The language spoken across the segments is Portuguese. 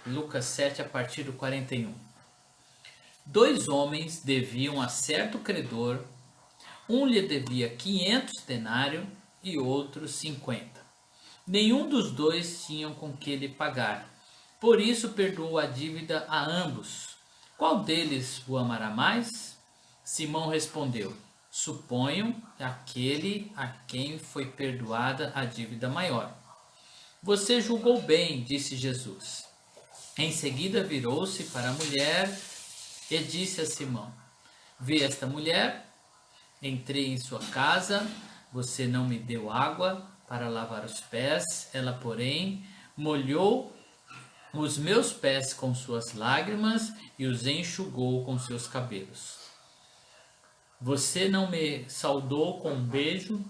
Lucas 7, a partir do 41. Dois homens deviam a certo credor, um lhe devia 500 denários e outro 50. Nenhum dos dois tinha com que lhe pagar, por isso perdoou a dívida a ambos. Qual deles o amará mais? Simão respondeu: suponho aquele a quem foi perdoada a dívida maior. Você julgou bem, disse Jesus. Em seguida virou-se para a mulher e disse a Simão: vê esta mulher? Entrei em sua casa, você não me deu água para lavar os pés, ela, porém, molhou os meus pés com suas lágrimas e os enxugou com seus cabelos. Você não me saudou com um beijo,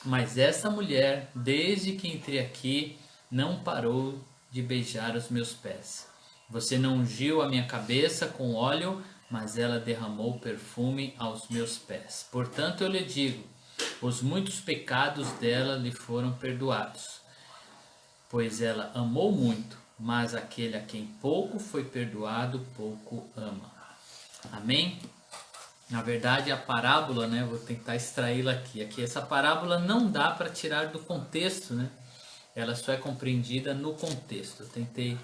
mas essa mulher, desde que entrei aqui, não parou de beijar os meus pés. Você não ungiu a minha cabeça com óleo, mas ela derramou perfume aos meus pés. Portanto, eu lhe digo, os muitos pecados dela lhe foram perdoados, pois ela amou muito, mas aquele a quem pouco foi perdoado, pouco ama. Amém? Na verdade, a parábola, né, vou tentar extraí-la aqui. Essa parábola não dá para tirar do contexto, né? Ela só é compreendida no contexto. Eu tentei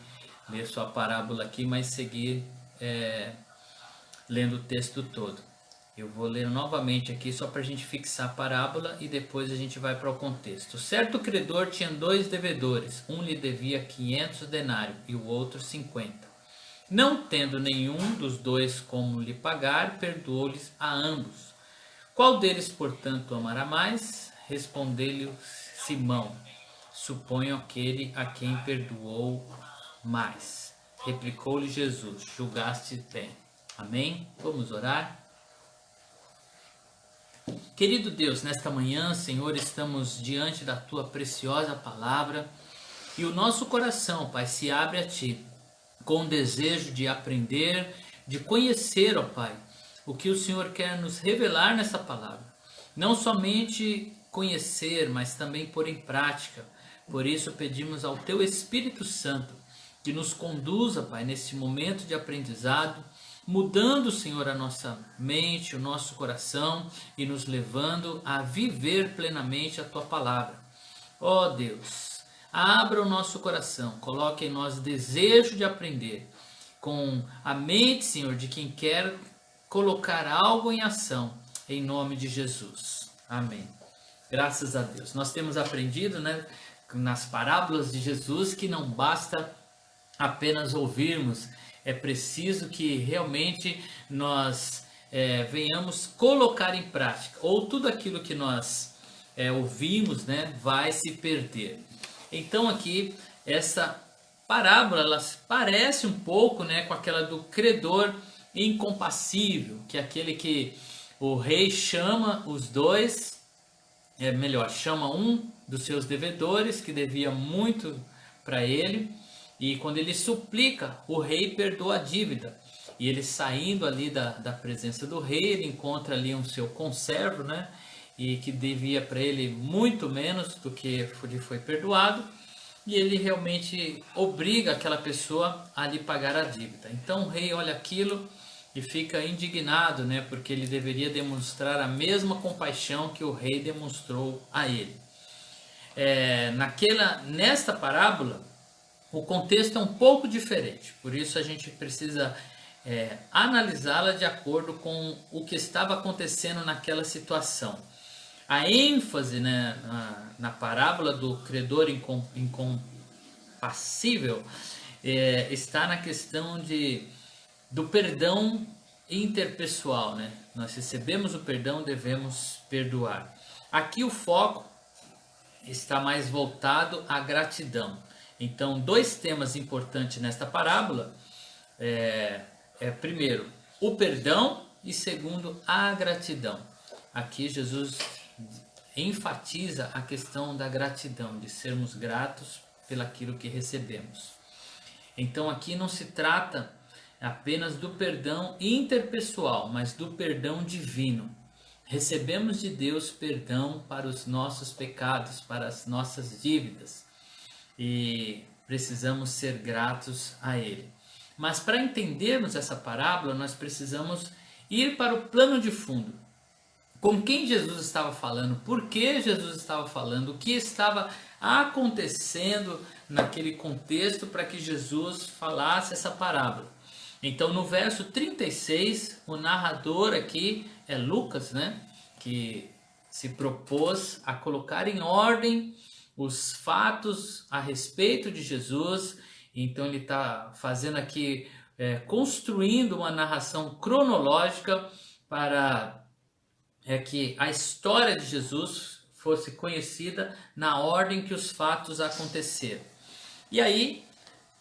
ler só a parábola aqui, mas seguir lendo o texto todo. Eu vou ler novamente aqui só para a gente fixar a parábola e depois a gente vai para o contexto. Certo credor tinha dois devedores, um lhe devia 500 denários e o outro 50. Não tendo nenhum dos dois como lhe pagar, perdoou-lhes a ambos. Qual deles, portanto, amará mais? Respondeu-lhe Simão: suponho aquele a quem perdoou mais. Replicou-lhe Jesus: julgaste bem. Amém? Vamos orar? Querido Deus, nesta manhã, Senhor, estamos diante da Tua preciosa palavra e o nosso coração, Pai, se abre a Ti com o desejo de aprender, de conhecer, ó Pai, o que o Senhor quer nos revelar nessa palavra. Não somente conhecer, mas também pôr em prática. Por isso pedimos ao Teu Espírito Santo que nos conduza, Pai, nesse momento de aprendizado, mudando, Senhor, a nossa mente, o nosso coração e nos levando a viver plenamente a Tua palavra. Ó Deus, abra o nosso coração, coloque em nós desejo de aprender, com a mente, Senhor, de quem quer colocar algo em ação, em nome de Jesus. Amém. Graças a Deus. Nós temos aprendido, né, nas parábolas de Jesus, que não basta apenas ouvirmos, é preciso que realmente nós venhamos colocar em prática, ou tudo aquilo que nós ouvimos, né, vai se perder. Então aqui, essa parábola, ela parece um pouco, né, com aquela do credor incompassível, que é aquele que o rei chama os dois, chama um dos seus devedores, que devia muito para ele, e quando ele suplica, o rei perdoa a dívida. E ele saindo ali da presença do rei, ele encontra ali um seu conservo, né? E que devia para ele muito menos do que lhe foi perdoado. E ele realmente obriga aquela pessoa a lhe pagar a dívida. Então o rei olha aquilo e fica indignado, né? Porque ele deveria demonstrar a mesma compaixão que o rei demonstrou a ele. Nesta parábola, o contexto é um pouco diferente, por isso a gente precisa analisá-la de acordo com o que estava acontecendo naquela situação. A ênfase, né, na parábola do credor incompassível está na questão do perdão interpessoal, né? Nós recebemos o perdão, devemos perdoar. Aqui o foco está mais voltado à gratidão. Então, dois temas importantes nesta parábola primeiro, o perdão e segundo, a gratidão. Aqui Jesus enfatiza a questão da gratidão, de sermos gratos pelaquilo que recebemos. Então, aqui não se trata apenas do perdão interpessoal, mas do perdão divino. Recebemos de Deus perdão para os nossos pecados, para as nossas dívidas. E precisamos ser gratos a Ele. Mas para entendermos essa parábola, nós precisamos ir para o plano de fundo. Com quem Jesus estava falando, por que Jesus estava falando, o que estava acontecendo naquele contexto para que Jesus falasse essa parábola. Então no verso 36, o narrador aqui é Lucas, né, que se propôs a colocar em ordem os fatos a respeito de Jesus. Então ele está fazendo aqui, construindo uma narração cronológica para que a história de Jesus fosse conhecida na ordem que os fatos aconteceram. E aí,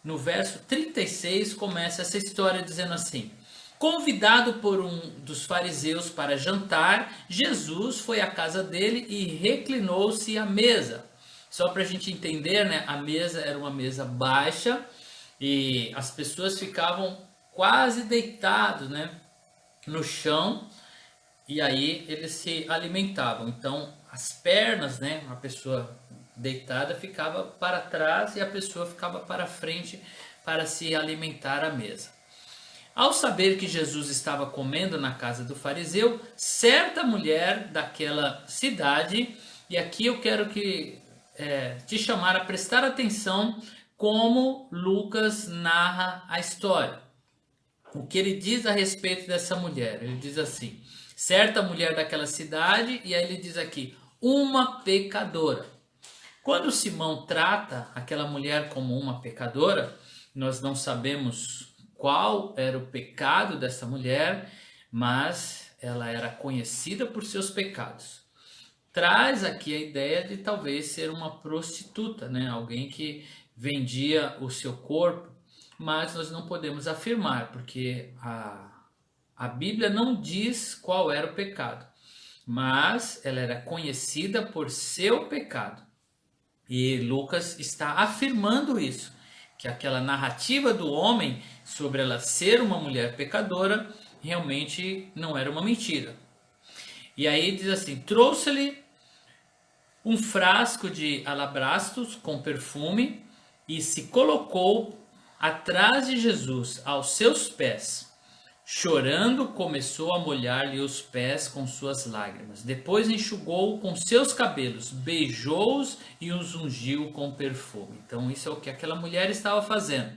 no verso 36, começa essa história dizendo assim: convidado por um dos fariseus para jantar, Jesus foi à casa dele e reclinou-se à mesa. Só para a gente entender, né, a mesa era uma mesa baixa e as pessoas ficavam quase deitados, né, no chão, e aí eles se alimentavam. Então as pernas, né, a pessoa deitada ficava para trás e a pessoa ficava para frente para se alimentar à mesa. Ao saber que Jesus estava comendo na casa do fariseu, certa mulher daquela cidade, e aqui eu quero te chamar a prestar atenção como Lucas narra a história. O que ele diz a respeito dessa mulher? Ele diz assim: certa mulher daquela cidade, e aí ele diz aqui, uma pecadora. Quando Simão trata aquela mulher como uma pecadora, nós não sabemos qual era o pecado dessa mulher, mas ela era conhecida por seus pecados. Traz aqui a ideia de talvez ser uma prostituta, né? Alguém que vendia o seu corpo, mas nós não podemos afirmar, porque a Bíblia não diz qual era o pecado, mas ela era conhecida por seu pecado. E Lucas está afirmando isso, que aquela narrativa do homem sobre ela ser uma mulher pecadora realmente não era uma mentira. E aí diz assim: trouxe-lhe um frasco de alabastros com perfume e se colocou atrás de Jesus, aos seus pés. Chorando, começou a molhar-lhe os pés com suas lágrimas. Depois enxugou com seus cabelos, beijou-os e os ungiu com perfume. Então isso é o que aquela mulher estava fazendo.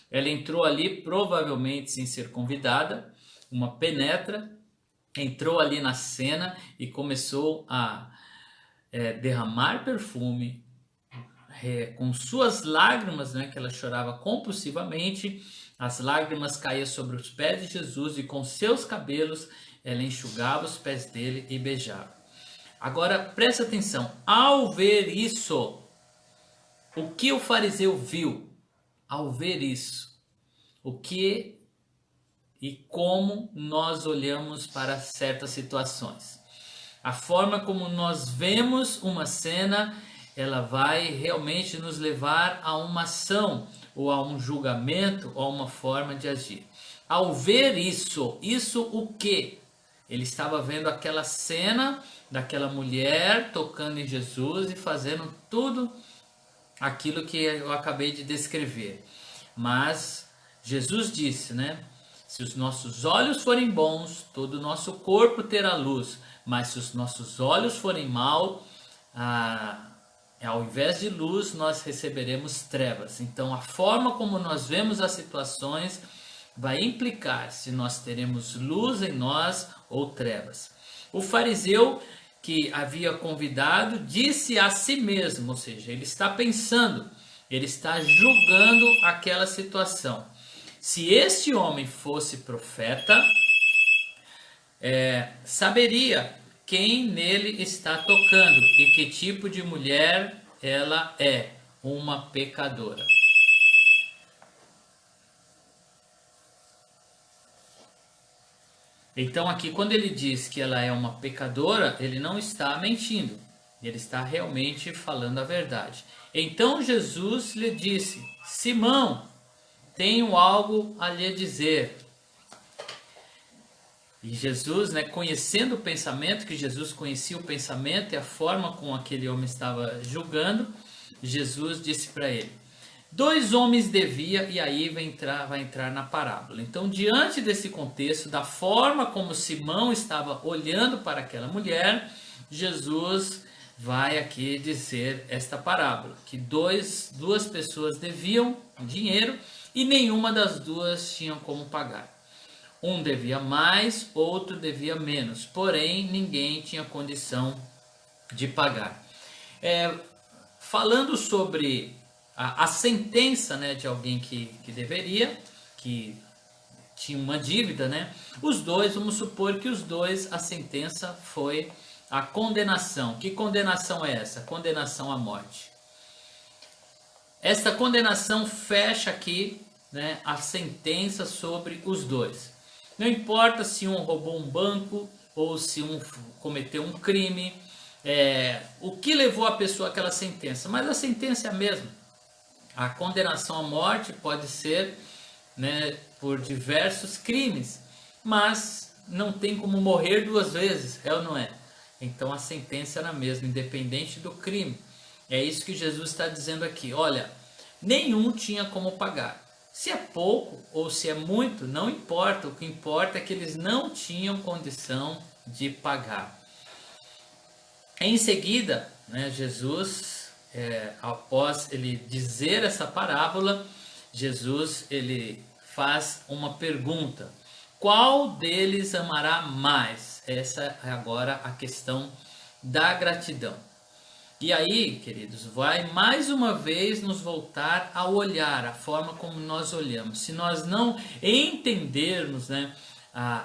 Ela entrou ali, provavelmente sem ser convidada, uma penetra, entrou ali na cena e começou a derramar perfume, com suas lágrimas, né, que ela chorava compulsivamente. As lágrimas caíam sobre os pés de Jesus e com seus cabelos ela enxugava os pés dele e beijava. Agora presta atenção, ao ver isso, o que o fariseu viu? Ao ver isso, o que e como nós olhamos para certas situações. A forma como nós vemos uma cena, ela vai realmente nos levar a uma ação, ou a um julgamento, ou a uma forma de agir. Ao ver isso o que? Ele estava vendo aquela cena daquela mulher tocando em Jesus e fazendo tudo aquilo que eu acabei de descrever. Mas Jesus disse, né? Se os nossos olhos forem bons, todo o nosso corpo terá luz. Mas se os nossos olhos forem maus, ao invés de luz, nós receberemos trevas. Então, a forma como nós vemos as situações vai implicar se nós teremos luz em nós ou trevas. O fariseu que havia convidado disse a si mesmo, ou seja, ele está pensando, ele está julgando aquela situação. Se este homem fosse profeta, saberia quem nele está tocando e que tipo de mulher ela é, uma pecadora. Então aqui quando ele diz que ela é uma pecadora, ele não está mentindo, ele está realmente falando a verdade. Então Jesus lhe disse: Simão, tenho algo a lhe dizer. E Jesus, né, conhecendo o pensamento, que Jesus conhecia o pensamento e a forma como aquele homem estava julgando, Jesus disse para ele: dois homens devia, e aí vai entrar na parábola. Então, diante desse contexto, da forma como Simão estava olhando para aquela mulher, Jesus vai aqui dizer esta parábola, que duas pessoas deviam dinheiro e nenhuma das duas tinha como pagar. Um devia mais, outro devia menos, porém ninguém tinha condição de pagar. Falando sobre a sentença, né, de alguém que deveria, que tinha uma dívida, né? Os dois, vamos supor que os dois, a sentença foi a condenação. Que condenação é essa? Condenação à morte. Esta condenação fecha aqui, né, a sentença sobre os dois. Não importa se um roubou um banco ou se um cometeu um crime, o que levou a pessoa àquela sentença, mas a sentença é a mesma. A condenação à morte pode ser, né, por diversos crimes, mas não tem como morrer duas vezes, é ou não é? Então a sentença era a mesma, independente do crime. É isso que Jesus está dizendo aqui. Olha, nenhum tinha como pagar. Se é pouco ou se é muito, não importa. O que importa é que eles não tinham condição de pagar. Em seguida, né, Jesus, após ele dizer essa parábola, Jesus ele faz uma pergunta: qual deles amará mais? Essa é agora a questão da gratidão. E aí, queridos, vai mais uma vez nos voltar a olhar, a forma como nós olhamos. Se nós não entendermos, né,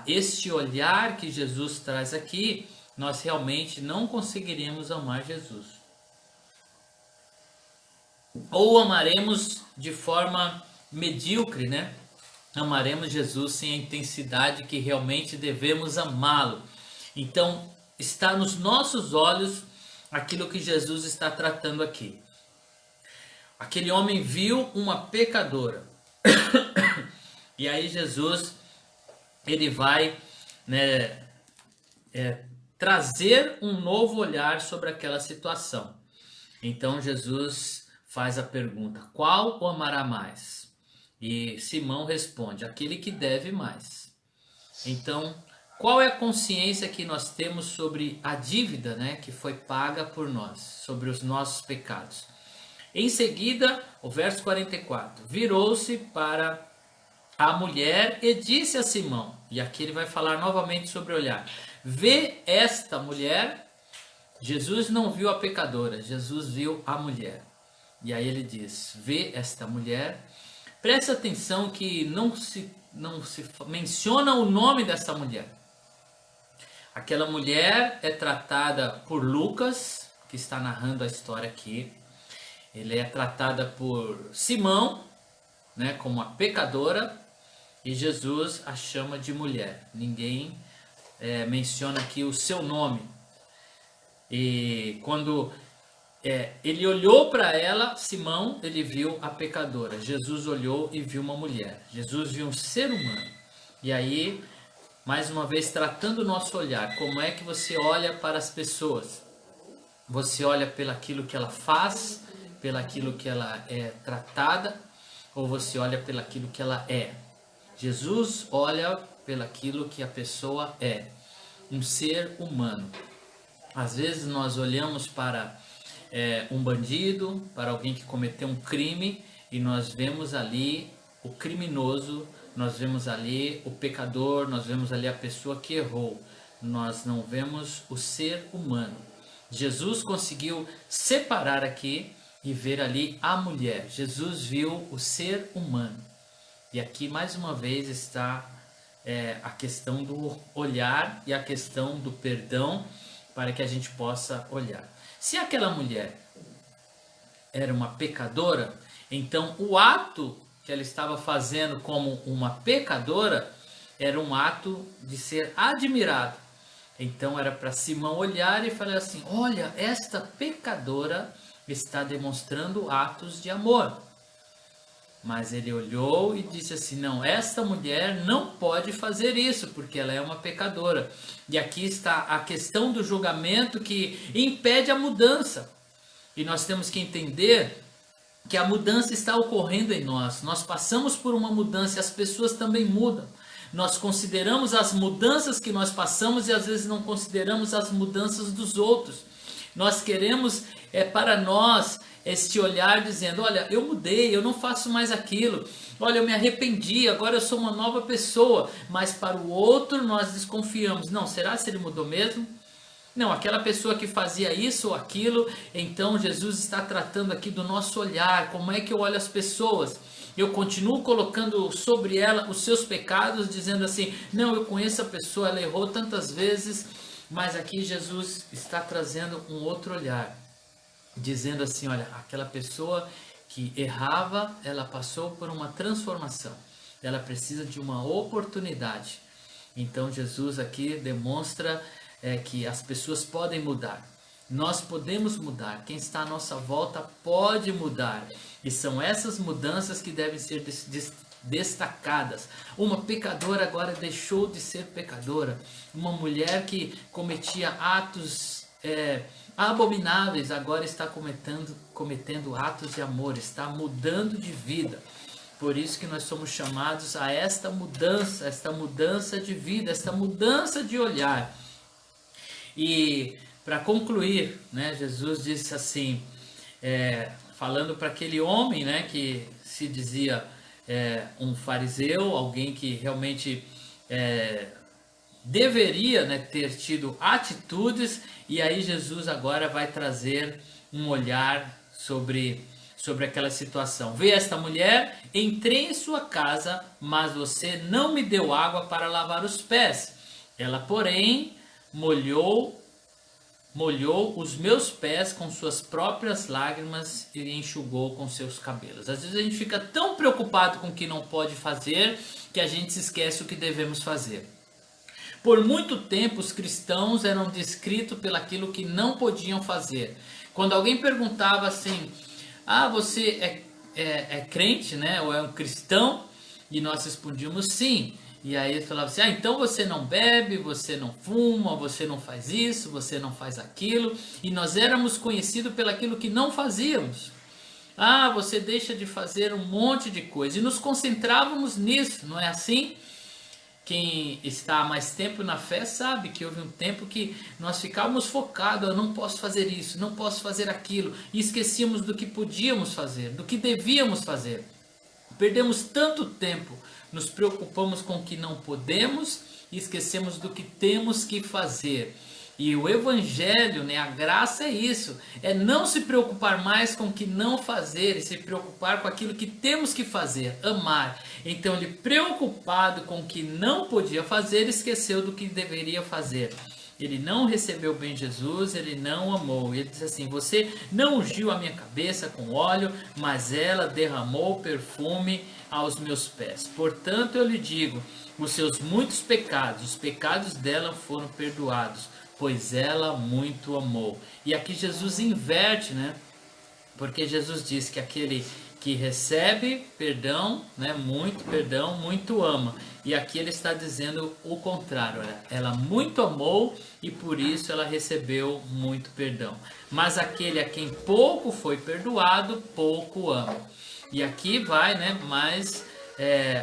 este olhar que Jesus traz aqui, nós realmente não conseguiremos amar Jesus. Ou amaremos de forma medíocre, né? Amaremos Jesus sem a intensidade que realmente devemos amá-lo. Então, está nos nossos olhos aquilo que Jesus está tratando aqui. Aquele homem viu uma pecadora. E aí Jesus, ele vai, né, trazer um novo olhar sobre aquela situação. Então Jesus faz a pergunta: qual o amará mais? E Simão responde: aquele que deve mais. Então, qual é a consciência que nós temos sobre a dívida, né, que foi paga por nós, sobre os nossos pecados? Em seguida, o verso 44, virou-se para a mulher e disse a Simão, e aqui ele vai falar novamente sobre olhar: vê esta mulher. Jesus não viu a pecadora, Jesus viu a mulher. E aí ele diz: vê esta mulher. Presta atenção que não se menciona o nome dessa mulher. Aquela mulher é tratada por Lucas, que está narrando a história aqui. Ele é tratada por Simão, né, como a pecadora, e Jesus a chama de mulher. Ninguém menciona aqui o seu nome. E quando ele olhou para ela, Simão, ele viu a pecadora. Jesus olhou e viu uma mulher. Jesus viu um ser humano. E aí, mais uma vez, tratando o nosso olhar. Como é que você olha para as pessoas? Você olha pelaquilo que ela faz, pelaquilo que ela é tratada, ou você olha pelaquilo que ela é? Jesus olha pelaquilo que a pessoa é, um ser humano. Às vezes nós olhamos para um bandido, para alguém que cometeu um crime, e nós vemos ali o criminoso, nós vemos ali o pecador, nós vemos ali a pessoa que errou. Nós não vemos o ser humano. Jesus conseguiu separar aqui e ver ali a mulher. Jesus viu o ser humano. E aqui mais uma vez está a questão do olhar e a questão do perdão, para que a gente possa olhar. Se aquela mulher era uma pecadora, então o ato que ela estava fazendo como uma pecadora era um ato de ser admirado. Então era para Simão olhar e falar assim: olha, esta pecadora está demonstrando atos de amor. Mas ele olhou e disse assim: não, esta mulher não pode fazer isso, porque ela é uma pecadora. E aqui está a questão do julgamento que impede a mudança. E nós temos que entender que a mudança está ocorrendo em nós. Nós passamos por uma mudança e as pessoas também mudam. Nós consideramos as mudanças que nós passamos e às vezes não consideramos as mudanças dos outros. Nós queremos para nós este olhar dizendo, olha, eu mudei, eu não faço mais aquilo. Olha, eu me arrependi, agora eu sou uma nova pessoa. Mas para o outro nós desconfiamos. Não, será se ele mudou mesmo? Não, aquela pessoa que fazia isso ou aquilo. Então Jesus está tratando aqui do nosso olhar. Como é que eu olho as pessoas? Eu continuo colocando sobre ela os seus pecados, dizendo assim, não, eu conheço a pessoa, ela errou tantas vezes. Mas aqui Jesus está trazendo um outro olhar, dizendo assim, olha, aquela pessoa que errava, ela passou por uma transformação. Ela precisa de uma oportunidade. Então Jesus aqui demonstra que as pessoas podem mudar. Nós podemos mudar. Quem está à nossa volta pode mudar. E são essas mudanças que devem ser destacadas. Uma pecadora agora deixou de ser pecadora. Uma mulher que cometia atos abomináveis agora está cometendo atos de amor. Está mudando de vida. Por isso que nós somos chamados a esta mudança de vida, esta mudança de olhar. E para concluir, né, Jesus disse assim, falando para aquele homem, né, que se dizia um fariseu, alguém que realmente deveria, né, ter tido atitudes, e aí Jesus agora vai trazer um olhar sobre aquela situação. Vê esta mulher, entrei em sua casa, mas você não me deu água para lavar os pés. Ela, porém, molhou os meus pés com suas próprias lágrimas e enxugou com seus cabelos. Às vezes a gente fica tão preocupado com o que não pode fazer que a gente se esquece o que devemos fazer. Por muito tempo os cristãos eram descritos pelaquilo que não podiam fazer. Quando alguém perguntava assim, você é crente, né? Ou é um cristão? E nós respondíamos sim. E aí ele falava assim, então você não bebe, você não fuma, você não faz isso, você não faz aquilo. E nós éramos conhecidos pelaquilo que não fazíamos. Você deixa de fazer um monte de coisa. E nos concentrávamos nisso, não é assim? Quem está há mais tempo na fé sabe que houve um tempo que nós ficávamos focados, eu não posso fazer isso, não posso fazer aquilo. E esquecíamos do que podíamos fazer, do que devíamos fazer. Perdemos tanto tempo, nos preocupamos com o que não podemos e esquecemos do que temos que fazer. E o evangelho, né, a graça é isso, é não se preocupar mais com o que não fazer e se preocupar com aquilo que temos que fazer, amar. Então ele, preocupado com o que não podia fazer, esqueceu do que deveria fazer. Ele não recebeu bem Jesus, ele não amou. Ele disse assim, você não ungiu a minha cabeça com óleo, mas ela derramou perfume aos meus pés. Portanto eu lhe digo, os seus muitos pecados, os pecados dela foram perdoados, pois ela muito amou. E aqui Jesus inverte, né? Porque Jesus diz que aquele que recebe perdão, né, muito ama. E aqui ele está dizendo o contrário, olha, ela muito amou e por isso ela recebeu muito perdão. Mas aquele a quem pouco foi perdoado, pouco ama. E aqui vai, né, mais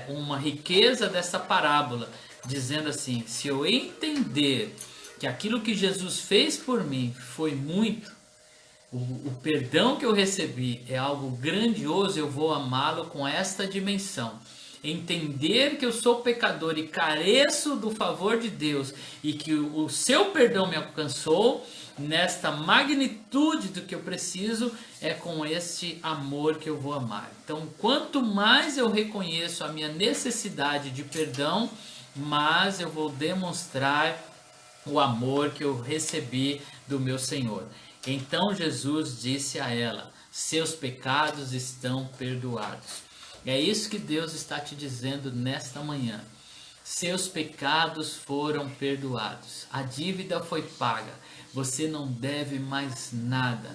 uma riqueza dessa parábola, dizendo assim, se eu entender que aquilo que Jesus fez por mim foi muito, o perdão que eu recebi é algo grandioso, eu vou amá-lo com esta dimensão. Entender que eu sou pecador e careço do favor de Deus e que o seu perdão me alcançou nesta magnitude do que eu preciso, é com este amor que eu vou amar. Então, quanto mais eu reconheço a minha necessidade de perdão, mais eu vou demonstrar o amor que eu recebi do meu Senhor. Então Jesus disse a ela, seus pecados estão perdoados. É isso que Deus está te dizendo nesta manhã. Seus pecados foram perdoados. A dívida foi paga. Você não deve mais nada.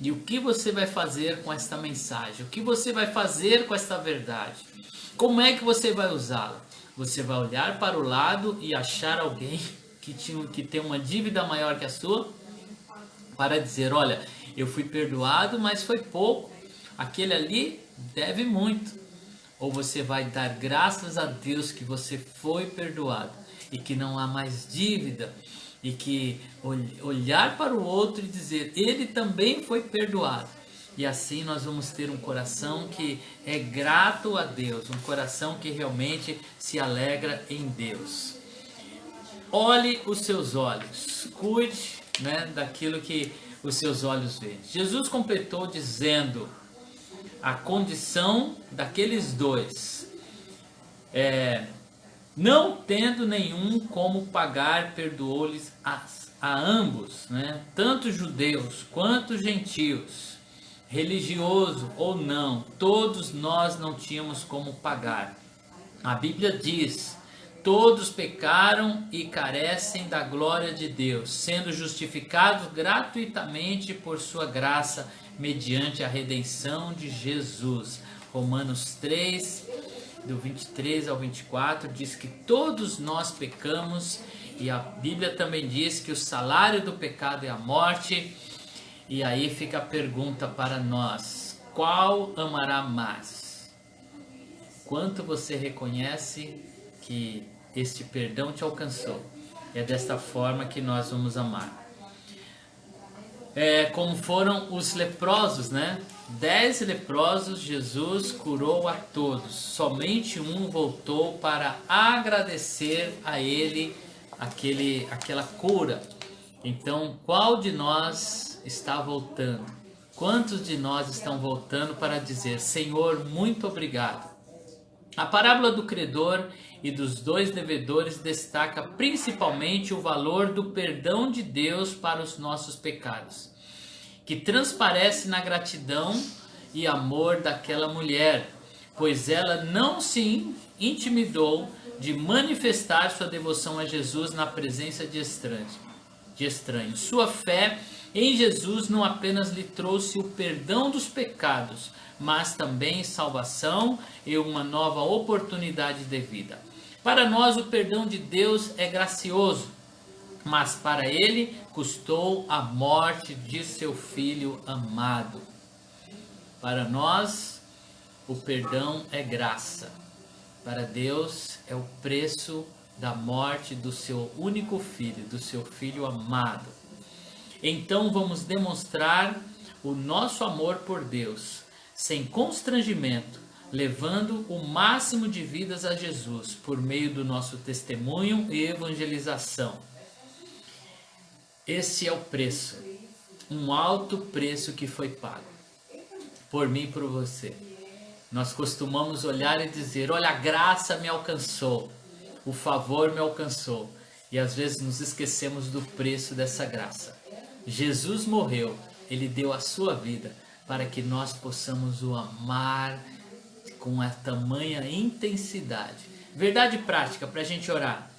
E o que você vai fazer com esta mensagem? O que você vai fazer com esta verdade? Como é que você vai usá-la? Você vai olhar para o lado e achar alguém que tem uma dívida maior que a sua? Para dizer, olha, eu fui perdoado, mas foi pouco. aquele ali deve muito. Ou você vai dar graças a Deus que você foi perdoado e que não há mais dívida, e que olhar para o outro e dizer, ele também foi perdoado. E assim nós vamos ter um coração que é grato a Deus, um coração que realmente se alegra em Deus. Olhe os seus olhos, cuide, né, daquilo que os seus olhos veem. Jesus completou dizendo a condição daqueles dois, não tendo nenhum como pagar, perdoou-lhes a ambos, né, tanto judeus quanto gentios, religioso ou não, todos nós não tínhamos como pagar. A Bíblia diz: todos pecaram e carecem da glória de Deus, sendo justificados gratuitamente por sua graça, mediante a redenção de Jesus. Romanos 3, do 23 ao 24, diz que todos nós pecamos, e a Bíblia também diz que o salário do pecado é a morte. E aí fica a pergunta para nós: qual amará mais? Quanto você reconhece que este perdão te alcançou? É desta forma que nós vamos amar. Como foram os leprosos, né? 10 leprosos Jesus curou a todos. Somente um voltou para agradecer a ele aquela cura. Então, qual de nós está voltando? Quantos de nós estão voltando para dizer: Senhor, muito obrigado? A parábola do credor e dos dois devedores destaca principalmente o valor do perdão de Deus para os nossos pecados, que transparece na gratidão e amor daquela mulher, pois ela não se intimidou de manifestar sua devoção a Jesus na presença de estranhos. Sua fé em Jesus não apenas lhe trouxe o perdão dos pecados, mas também salvação e uma nova oportunidade de vida. Para nós, o perdão de Deus é gracioso, mas para ele custou a morte de seu filho amado. Para nós, o perdão é graça. Para Deus, é o preço da morte do seu único filho, do seu filho amado. Então vamos demonstrar o nosso amor por Deus, sem constrangimento, levando o máximo de vidas a Jesus, por meio do nosso testemunho e evangelização. Esse é o preço, um alto preço que foi pago, por mim e por você. Nós costumamos olhar e dizer: olha, a graça me alcançou, o favor me alcançou. E às vezes nos esquecemos do preço dessa graça. Jesus morreu, ele deu a sua vida para que nós possamos o amar com a tamanha intensidade. Verdade prática para a gente orar.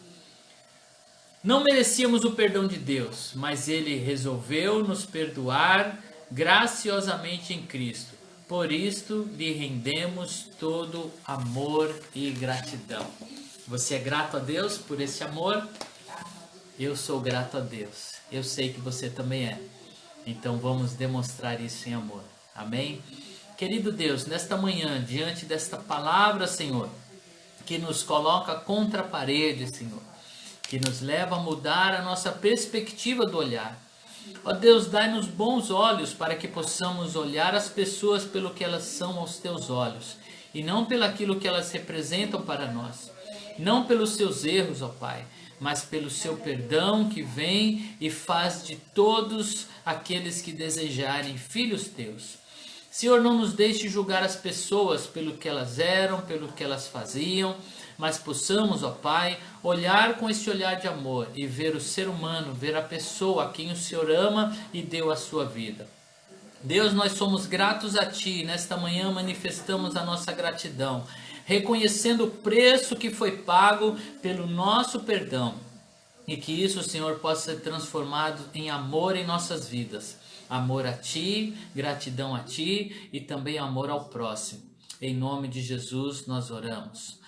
Não merecíamos o perdão de Deus, mas ele resolveu nos perdoar graciosamente em Cristo. Por isto lhe rendemos todo amor e gratidão. Você é grato a Deus por esse amor? Eu sou grato a Deus. Eu sei que você também é. Então vamos demonstrar isso em amor. Amém? Querido Deus, nesta manhã, diante desta palavra, Senhor, que nos coloca contra a parede, Senhor, que nos leva a mudar a nossa perspectiva do olhar. Ó Deus, dai-nos bons olhos para que possamos olhar as pessoas pelo que elas são aos teus olhos e não pelo aquilo que elas representam para nós. Não pelos seus erros, ó Pai, mas pelo seu perdão que vem e faz de todos aqueles que desejarem filhos teus. Senhor, não nos deixe julgar as pessoas pelo que elas eram, pelo que elas faziam, mas possamos, ó Pai, olhar com esse olhar de amor e ver o ser humano, ver a pessoa a quem o Senhor ama e deu a sua vida. Deus, nós somos gratos a Ti, nesta manhã manifestamos a nossa gratidão, reconhecendo o preço que foi pago pelo nosso perdão, e que isso, Senhor, possa ser transformado em amor em nossas vidas. Amor a Ti, gratidão a Ti e também amor ao próximo. Em nome de Jesus nós oramos.